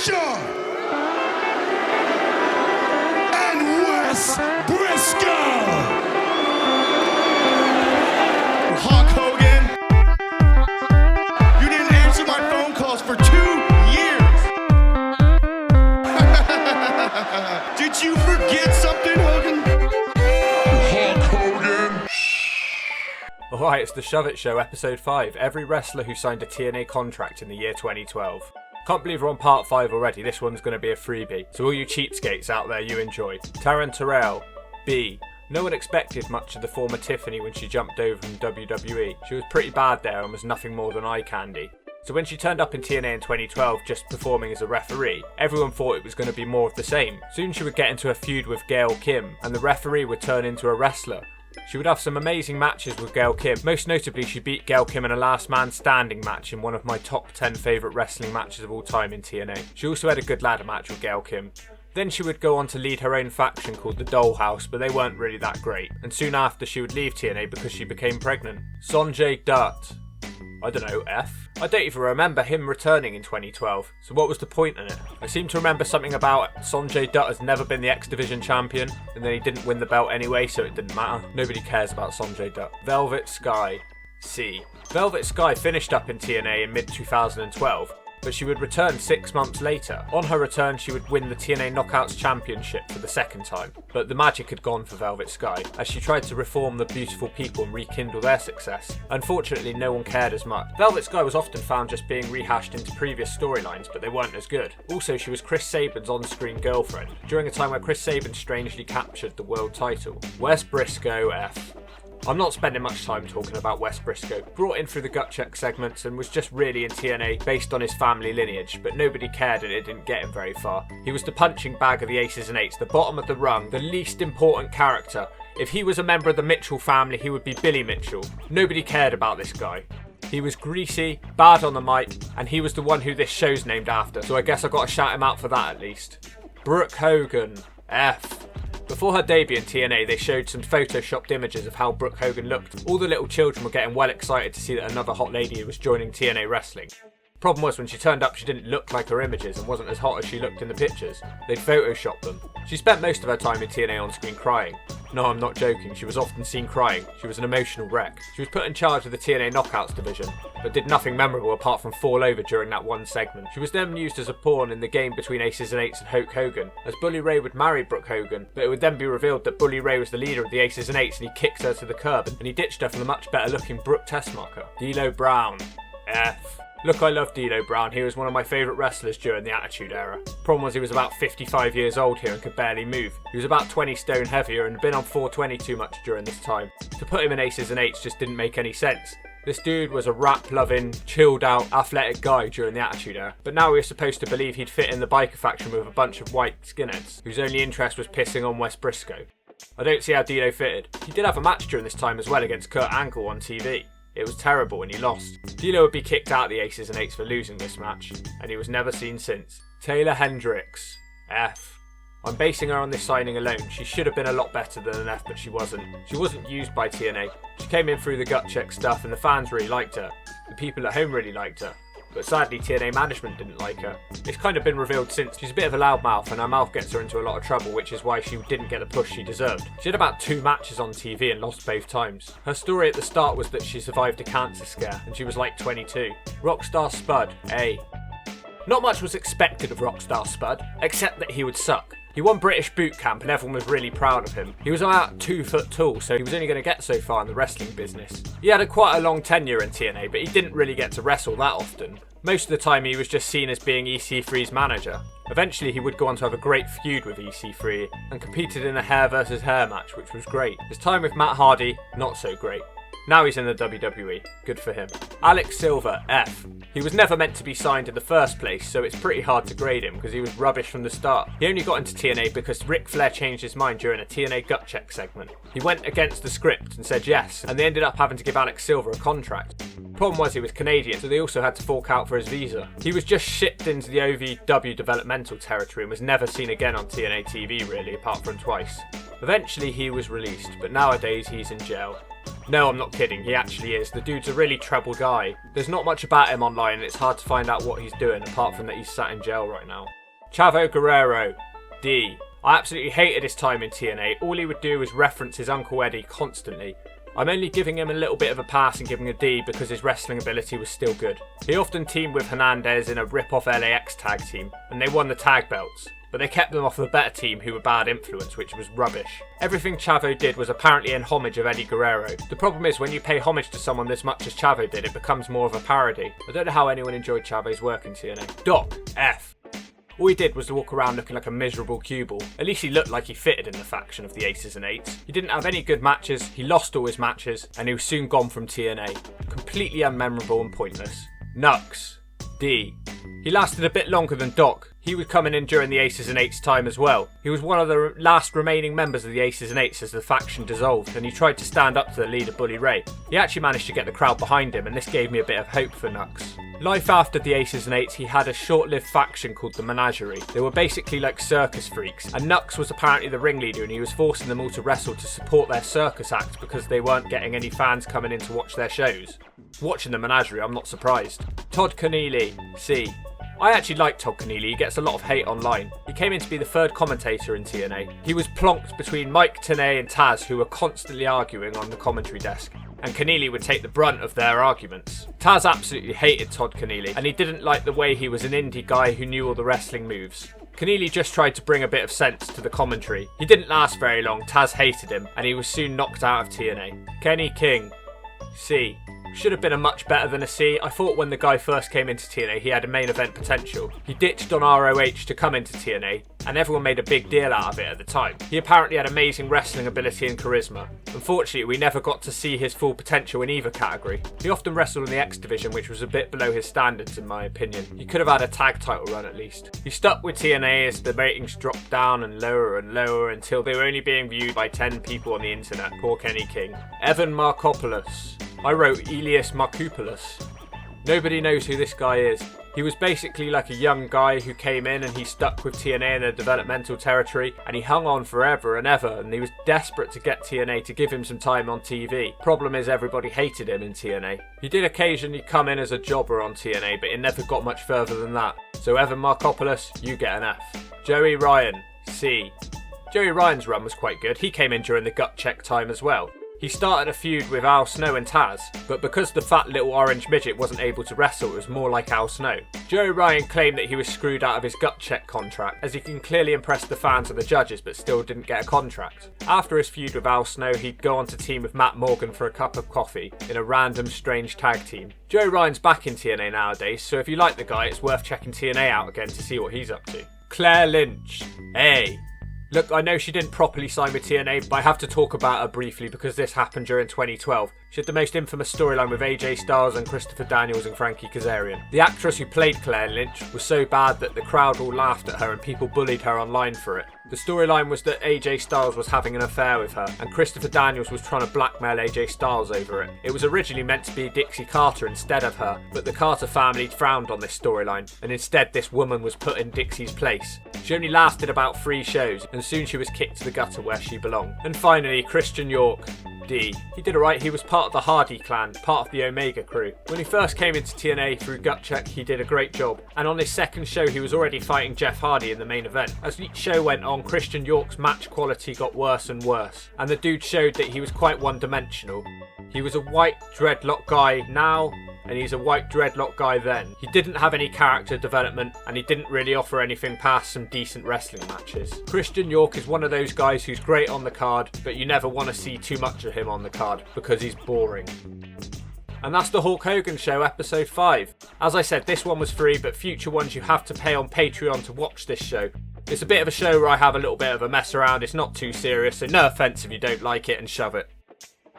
Briscoe and Wes Briscoe. Hulk Hogan, you didn't answer my phone calls for 2 years. Did you forget something, Hogan? Hulk Hogan. Alright, it's the Shove It Show, episode 5. Every wrestler who signed a TNA contract in the year 2012. Can't believe we're on part 5 already. This one's going to be a freebie. So all you cheapskates out there, you enjoy. Taryn Terrell. B. No one expected much of the former Tiffany when she jumped over from WWE. She was pretty bad there and was nothing more than eye candy. So when she turned up in TNA in 2012 just performing as a referee, everyone thought it was going to be more of the same. Soon she would get into a feud with Gail Kim, and the referee would turn into a wrestler. She would have some amazing matches with Gail Kim. Most notably, she beat Gail Kim in a last man standing match in one of my top 10 favourite wrestling matches of all time in TNA. She also had a good ladder match with Gail Kim. Then she would go on to lead her own faction called the Dollhouse, but they weren't really that great. And soon after, she would leave TNA because she became pregnant. Sonjay Dutt. I don't know, F? I don't even remember him returning in 2012, so what was the point in it? I seem to remember something about Sonjay Dutt has never been the X Division champion, and then he didn't win the belt anyway, so it didn't matter. Nobody cares about Sonjay Dutt. Velvet Sky. C. Velvet Sky finished up in TNA in mid-2012, but she would return 6 months later. On her return, she would win the TNA Knockouts Championship for the second time. But the magic had gone for Velvet Sky, as she tried to reform the beautiful people and rekindle their success. Unfortunately, no one cared as much. Velvet Sky was often found just being rehashed into previous storylines, but they weren't as good. Also, she was Chris Sabin's on-screen girlfriend, during a time where Chris Sabin strangely captured the world title. Wes Briscoe, F. I'm not spending much time talking about Wes Briscoe. Brought in through the gut check segments and was just really in TNA based on his family lineage, but nobody cared and it didn't get him very far. He was the punching bag of the Aces and Eights, the bottom of the rung, the least important character. If he was a member of the Mitchell family, he would be Billy Mitchell. Nobody cared about this guy. He was greasy, bad on the mic, and he was the one who this show's named after, so I guess I gotta shout him out for that at least. Brooke Hogan, F. Before her debut in TNA, they showed some photoshopped images of how Brooke Hogan looked. All the little children were getting well excited to see that another hot lady was joining TNA wrestling. Problem was, when she turned up, she didn't look like her images and wasn't as hot as she looked in the pictures. They'd photoshopped them. She spent most of her time in TNA on screen crying. No, I'm not joking, she was often seen crying. She was an emotional wreck. She was put in charge of the TNA Knockouts division, but did nothing memorable apart from fall over during that one segment. She was then used as a pawn in the game between Aces and Eights and Hulk Hogan, as Bully Ray would marry Brooke Hogan, but it would then be revealed that Bully Ray was the leader of the Aces and Eights and he kicked her to the curb, and he ditched her for the much better looking Brooke Tessmacher. D'Lo Brown, F. Look, I love D'Lo Brown. He was one of my favourite wrestlers during the Attitude Era. Problem was, he was about 55 years old here and could barely move. He was about 20 stone heavier and had been on 420 too much during this time. To put him in Aces and Eights just didn't make any sense. This dude was a rap-loving, chilled-out, athletic guy during the Attitude Era, but now we were supposed to believe he'd fit in the biker faction with a bunch of white skinheads, whose only interest was pissing on Wes Briscoe. I don't see how D'Lo fitted. He did have a match during this time as well against Kurt Angle on TV. It was terrible and he lost. D'Lo would be kicked out of the Aces and Eights for losing this match, and he was never seen since. Taylor Hendricks, F. I'm basing her on this signing alone. She should have been a lot better than an F, but she wasn't. She wasn't used by TNA. She came in through the gut check stuff and the fans really liked her. The people at home really liked her. But sadly, TNA management didn't like her. It's kind of been revealed since. She's a bit of a loudmouth and her mouth gets her into a lot of trouble, which is why she didn't get the push she deserved. She had about 2 matches on TV and lost both times. Her story at the start was that she survived a cancer scare and she was like 22. Rockstar Spud, A. Not much was expected of Rockstar Spud, except that he would suck. He won British Boot Camp and everyone was really proud of him. He was about 2 foot tall, so he was only going to get so far in the wrestling business. He had quite a long tenure in TNA, but he didn't really get to wrestle that often. Most of the time he was just seen as being EC3's manager. Eventually he would go on to have a great feud with EC3 and competed in a hair versus hair match, which was great. His time with Matt Hardy, not so great. Now he's in the WWE. Good for him. Alex Silver, F. He was never meant to be signed in the first place, so it's pretty hard to grade him because he was rubbish from the start. He only got into TNA because Ric Flair changed his mind during a TNA gut check segment. He went against the script and said yes, and they ended up having to give Alex Silver a contract. Problem was he was Canadian, so they also had to fork out for his visa. He was just shipped into the OVW developmental territory and was never seen again on TNA TV really, apart from twice. Eventually he was released, but nowadays he's in jail. No, I'm not kidding, he actually is. The dude's a really treble guy. There's not much about him online and it's hard to find out what he's doing apart from that he's sat in jail right now. Chavo Guerrero, D. I absolutely hated his time in TNA. All he would do was reference his Uncle Eddie constantly. I'm only giving him a little bit of a pass and giving a D because his wrestling ability was still good. He often teamed with Hernandez in a rip-off LAX tag team, and they won the tag belts, but they kept them off the better team who were bad influence, which was rubbish. Everything Chavo did was apparently in homage of Eddie Guerrero. The problem is when you pay homage to someone this much as Chavo did, it becomes more of a parody. I don't know how anyone enjoyed Chavo's work in TNA. Doc, F. All he did was to walk around looking like a miserable cue ball. At least he looked like he fitted in the faction of the Aces and Eights. He didn't have any good matches, he lost all his matches, and he was soon gone from TNA. Completely unmemorable and pointless. Nux, D. He lasted a bit longer than Doc. He was coming in during the Aces and Eights time as well. He was one of the last remaining members of the Aces and Eights as the faction dissolved, and he tried to stand up to the leader Bully Ray. He actually managed to get the crowd behind him, and this gave me a bit of hope for Nux. Life after the Aces and Eights, he had a short-lived faction called the Menagerie. They were basically like circus freaks, and Nux was apparently the ringleader, and he was forcing them all to wrestle to support their circus act because they weren't getting any fans coming in to watch their shows. Watching the Menagerie, I'm not surprised. Todd Keneally, C. I actually like Todd Keneally, he gets a lot of hate online. He came in to be the third commentator in TNA. He was plonked between Mike Tenay and Taz, who were constantly arguing on the commentary desk, and Keneally would take the brunt of their arguments. Taz absolutely hated Todd Keneally, and he didn't like the way he was an indie guy who knew all the wrestling moves. Keneally just tried to bring a bit of sense to the commentary. He didn't last very long, Taz hated him, and he was soon knocked out of TNA. Kenny King, C. Should have been a much better than a C. I thought when the guy first came into TNA he had a main event potential. He ditched on ROH to come into TNA, and everyone made a big deal out of it at the time. He apparently had amazing wrestling ability and charisma. Unfortunately, we never got to see his full potential in either category. He often wrestled in the X division, which was a bit below his standards in my opinion. He could have had a tag title run at least. He stuck with TNA as the ratings dropped down and lower until they were only being viewed by 10 people on the internet. Poor Kenny King. Evan Markopoulos. I wrote Elias Markoupoulos. Nobody knows who this guy is. He was basically like a young guy who came in and he stuck with TNA in the developmental territory and he hung on forever and ever, and he was desperate to get TNA to give him some time on TV. Problem is everybody hated him in TNA. He did occasionally come in as a jobber on TNA, but it never got much further than that. So Evan Markopoulos, you get an F. Joey Ryan, C. Joey Ryan's run was quite good. He came in during the gut check time as well. He started a feud with Al Snow and Taz, but because the fat little orange midget wasn't able to wrestle, it was more like Al Snow. Joey Ryan claimed that he was screwed out of his gut check contract, as he can clearly impress the fans and the judges, but still didn't get a contract. After his feud with Al Snow, he'd go on to team with Matt Morgan for a cup of coffee in a random strange tag team. Joey Ryan's back in TNA nowadays, so if you like the guy, it's worth checking TNA out again to see what he's up to. Claire Lynch, A. Look, I know she didn't properly sign with TNA, but I have to talk about her briefly because this happened during 2012. She had the most infamous storyline with AJ Styles and Christopher Daniels and Frankie Kazarian. The actress who played Claire Lynch was so bad that the crowd all laughed at her and people bullied her online for it. The storyline was that AJ Styles was having an affair with her and Christopher Daniels was trying to blackmail AJ Styles over it. It was originally meant to be Dixie Carter instead of her, but the Carter family frowned on this storyline and instead this woman was put in Dixie's place. She only lasted about 3 shows and soon she was kicked to the gutter where she belonged. And finally, Christian York, D. He did alright, he was part of the Hardy clan, part of the Omega crew. When he first came into TNA through Gut Check, he did a great job, and on his second show he was already fighting Jeff Hardy in the main event. As each show went on, Christian York's match quality got worse and worse, and the dude showed that he was quite one-dimensional. He was a white dreadlock guy now, and he's a white dreadlock guy then. He didn't have any character development, and he didn't really offer anything past some decent wrestling matches. Christian York is one of those guys who's great on the card, but you never want to see too much of him on the card, because he's boring. And that's the Hulk Hogan Show, episode 5. As I said, this one was free, but future ones you have to pay on Patreon to watch this show. It's a bit of a show where I have a little bit of a mess around, it's not too serious, so no offence if you don't like it and shove it.